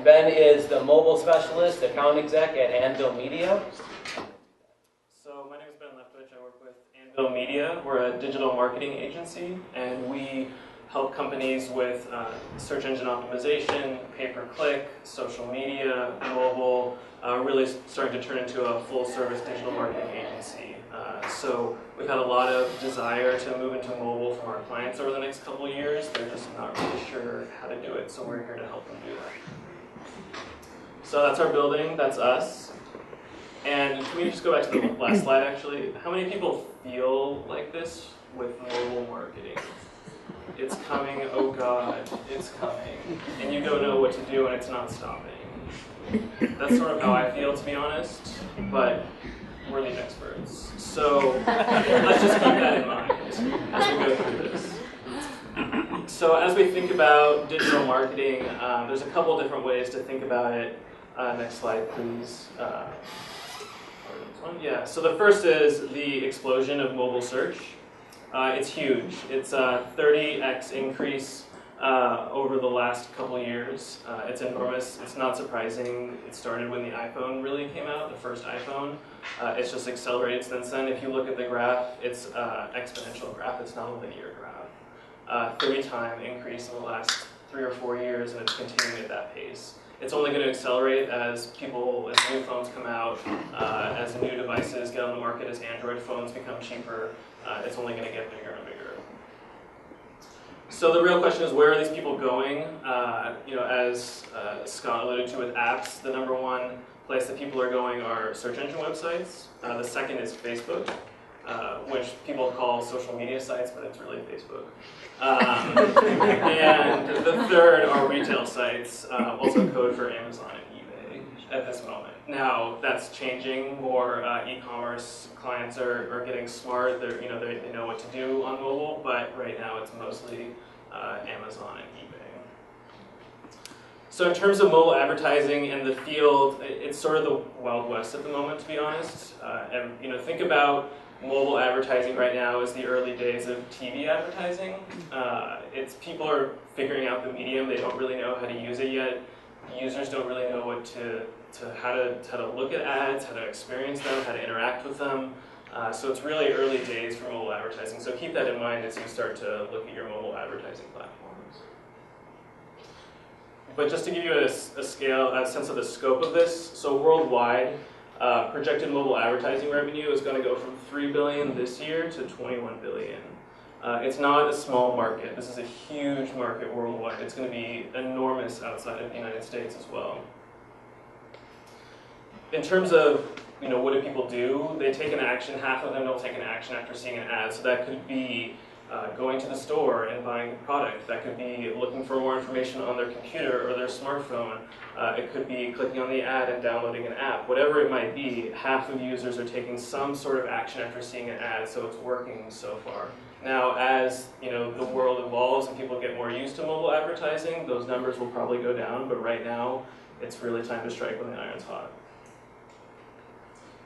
And Ben is the mobile specialist, account exec at Anvil Media. So my name is Ben Leftwich. I work with Anvil Media. We're a digital marketing agency, and we help companies with search engine optimization, pay-per-click, social media, mobile, really starting to turn into a full-service digital marketing agency. So we've had a lot of desire to move into mobile from our clients over the next couple of years. They're just not really sure how to do it, so we're here to help them do that. So that's our building, that's us. And can we just go back to the last slide, actually? How many people feel like this with mobile marketing? It's coming, oh God, it's coming. And you don't know what to do and it's not stopping. That's sort of how I feel, to be honest, but we're the experts. So let's just keep that in mind as we go through this. So as we think about digital marketing, there's a couple different ways to think about it. Next slide, please. Yeah, so the first is the explosion of mobile search. It's huge. It's a 30x increase over the last couple of years. It's enormous. It's not surprising. It started when the iPhone really came out, the first iPhone. It's just accelerated since then. If you look at the graph, it's exponential graph. It's not a linear graph. 30-time increase in the last 3 or 4 years, and it's continuing at that pace. It's only going to accelerate as new phones come out, as new devices get on the market, as Android phones become cheaper. It's only going to get bigger and bigger. So the real question is, where are these people going? As Scott alluded to with apps, the number one place that people are going are search engine websites. The second is Facebook, which people call social media sites, but it's really Facebook. And the third are retail sites, also code for Amazon and eBay at this moment. Now that's changing. More e-commerce clients are getting smart. They know what to do on mobile, but right now it's mostly Amazon and eBay. So in terms of mobile advertising and the field, it's sort of the Wild West at the moment, to be honest. And think about mobile advertising right now is the early days of TV advertising. People are figuring out the medium. They don't really know how to use it yet. Users don't really know how to look at ads, how to experience them, how to interact with them. So it's really early days for mobile advertising. So keep that in mind as you start to look at your mobile advertising platforms. But just to give you a sense of the scope of this, so worldwide, projected mobile advertising revenue is going to go from $3 billion this year to $21 billion. It's not a small market. This is a huge market worldwide. It's going to be enormous outside of the United States as well. In terms of what do people do? They take an action. Half of them don't take an action after seeing an ad. So that could be going to the store and buying a product. That could be looking for more information on their computer or their smartphone. It could be clicking on the ad and downloading an app. Whatever it might be, half of users are taking some sort of action after seeing an ad, so it's working so far. Now, as the world evolves and people get more used to mobile advertising, those numbers will probably go down, but right now, it's really time to strike when the iron's hot.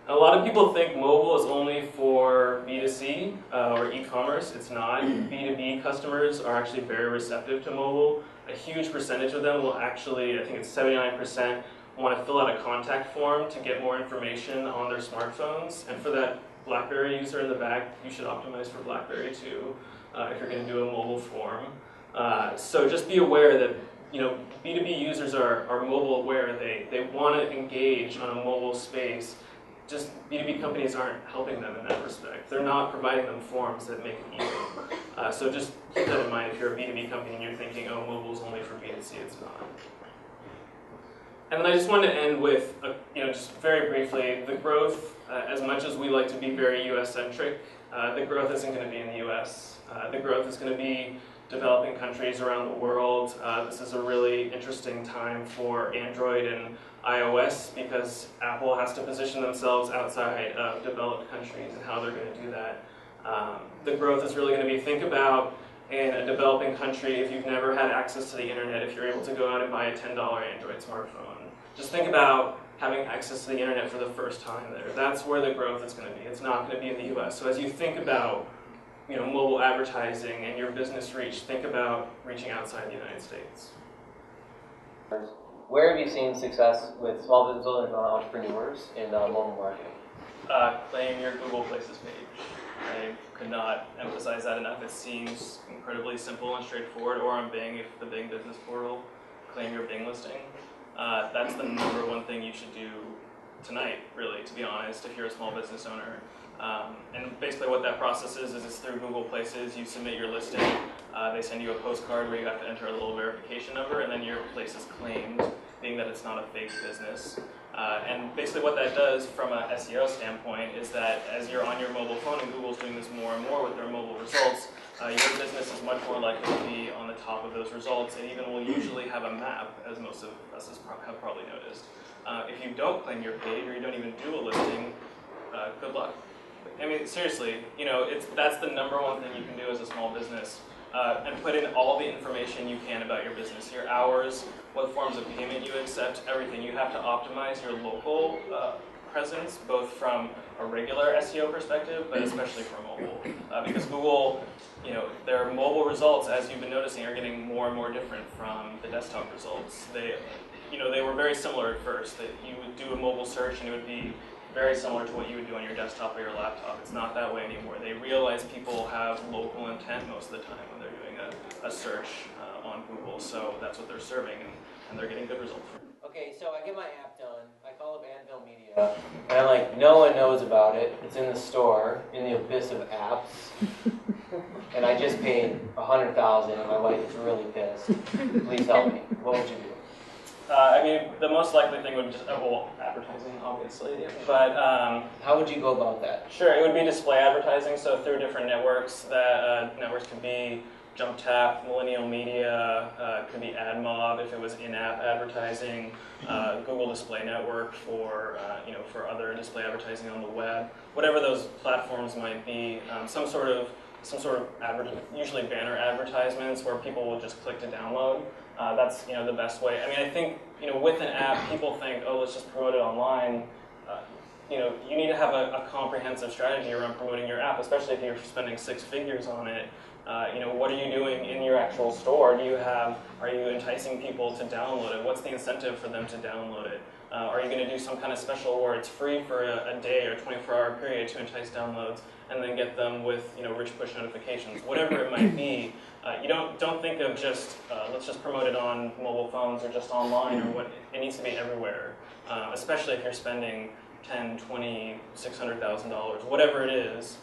A lot of people think mobile is only for B2C or e-commerce. It's not. B2B customers are actually very receptive to mobile. A huge percentage of them will actually, I think it's 79%, want to fill out a contact form to get more information on their smartphones. And for that BlackBerry user in the back, you should optimize for BlackBerry too if you're going to do a mobile form. So just be aware that B2B users are mobile aware. They want to engage on a mobile space. Just B2B companies aren't helping them in that respect. They're not providing them forms that make it easy. So just keep that in mind if you're a B2B company and you're thinking, oh, mobile's only for B2C, it's not. And then I just wanted to end with, just very briefly, the growth, as much as we like to be very US-centric, the growth isn't going to be in the US. The growth is going to be developing countries around the world. This is a really interesting time for Android and iOS because Apple has to position themselves outside of developed countries and how they're going to do that. The growth is really going to be, think about in a developing country, if you've never had access to the internet, if you're able to go out and buy a $10 Android smartphone. Just think about having access to the internet for the first time there. That's where the growth is going to be. It's not going to be in the US. So as you think about mobile advertising and your business reach, think about reaching outside the United States. Where have you seen success with small business owners or entrepreneurs in mobile marketing? Claim your Google Places page. I could not emphasize that enough. It seems incredibly simple and straightforward. Or on Bing, if the Bing business portal, claim your Bing listing. That's the number one thing you should do tonight, really, to be honest, if you're a small business owner. And basically what that process is it's through Google Places. You submit your listing. They send you a postcard where you have to enter a little verification number, and then your place is claimed, being that it's not a fake business. And basically what that does from an SEO standpoint is that as you're on your mobile phone, and Google's doing this more and more with their mobile results, your business is much more likely to be on the top of those results, and even will usually have a map, as most of us have probably noticed. If you don't claim your page, or you don't even do a listing, good luck. I mean, seriously, you know, that's the number one thing you can do as a small business. And put in all the information you can about your business, your hours, what forms of payment you accept, everything. You have to optimize your local presence, both from a regular SEO perspective, but especially for mobile. Because Google, you know, their mobile results, as you've been noticing, are getting more and more different from the desktop results. They were very similar at first. That you would do a mobile search and it would be very similar to what you would do on your desktop or your laptop. It's not that way anymore. They realize people have local intent most of the time when they're doing a search on Google, so that's what they're serving, and they're getting good results. Okay, so I get my app done, I call up Anvil Media, and I'm like, no one knows about it. It's in the store, in the abyss of apps, and I just paid $100,000, and my wife is really pissed. Please help me. What would you do? I mean, the most likely thing would just, well, advertising, obviously, but... How would you go about that? Sure, it would be display advertising, so through different networks. That networks could be JumpTap, Millennial Media, could be AdMob if it was in-app advertising, Google Display Network for for other display advertising on the web, whatever those platforms might be. Some sort of usually banner advertisements where people will just click to download. That's the best way. I mean, I think with an app, people think, oh, let's just promote it online. You need to have a comprehensive strategy around promoting your app, especially if you're spending 6 figures on it. What are you doing in your actual store? Are you enticing people to download it? What's the incentive for them to download it? Are you going to do some kind of special where it's free for a day or 24-hour period to entice downloads, and then get them with rich push notifications? Whatever it might be, you don't think of just let's just promote it on mobile phones or just online or what. It needs to be everywhere, especially if you're spending $10, $20, $600,000, whatever it is.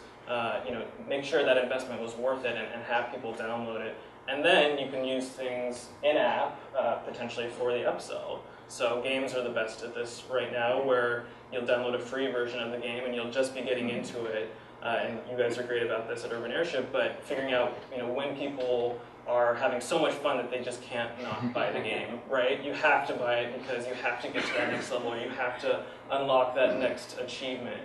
Make sure that investment was worth it and have people download it. And then you can use things in-app, potentially for the upsell. So games are the best at this right now, where you'll download a free version of the game and you'll just be getting into it. And you guys are great about this at Urban Airship, but figuring out when people are having so much fun that they just can't not buy the game, right? You have to buy it because you have to get to that next level, or you have to unlock that next achievement.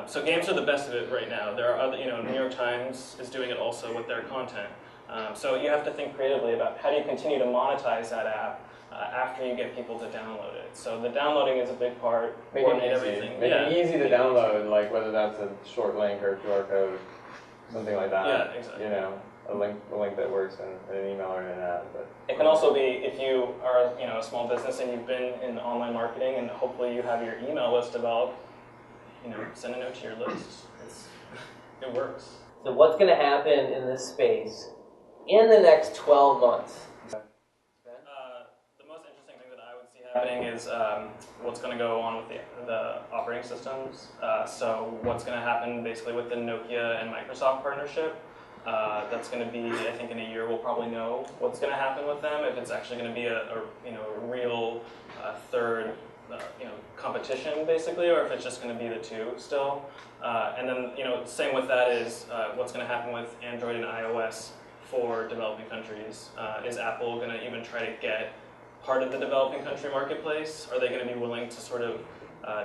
So games are the best of it right now. There are other, New York Times is doing it also with their content. So you have to think creatively about how do you continue to monetize that app after you get people to download it. So the downloading is a big part. Make it easy to download, like whether that's a short link or a QR code, something like that. Yeah, exactly. A link that works in an email or in an app. But it can also be if you are a small business and you've been in online marketing and hopefully you have your email list developed. Send a note to your list. It works. So what's going to happen in this space in the next 12 months? The most interesting thing that I would see happening is what's going to go on with the operating systems. So what's going to happen basically with the Nokia and Microsoft partnership. That's going to be, I think in a year we'll probably know what's going to happen with them, if it's actually going to be a real third competition basically, or if it's just going to be the two still. And then same with that is what's going to happen with Android and iOS for developing countries. Is Apple going to even try to get part of the developing country marketplace? Are they going to be willing to sort of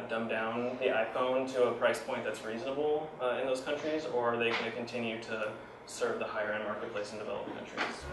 dumb down the iPhone to a price point that's reasonable in those countries, or are they going to continue to serve the higher end marketplace in developing countries?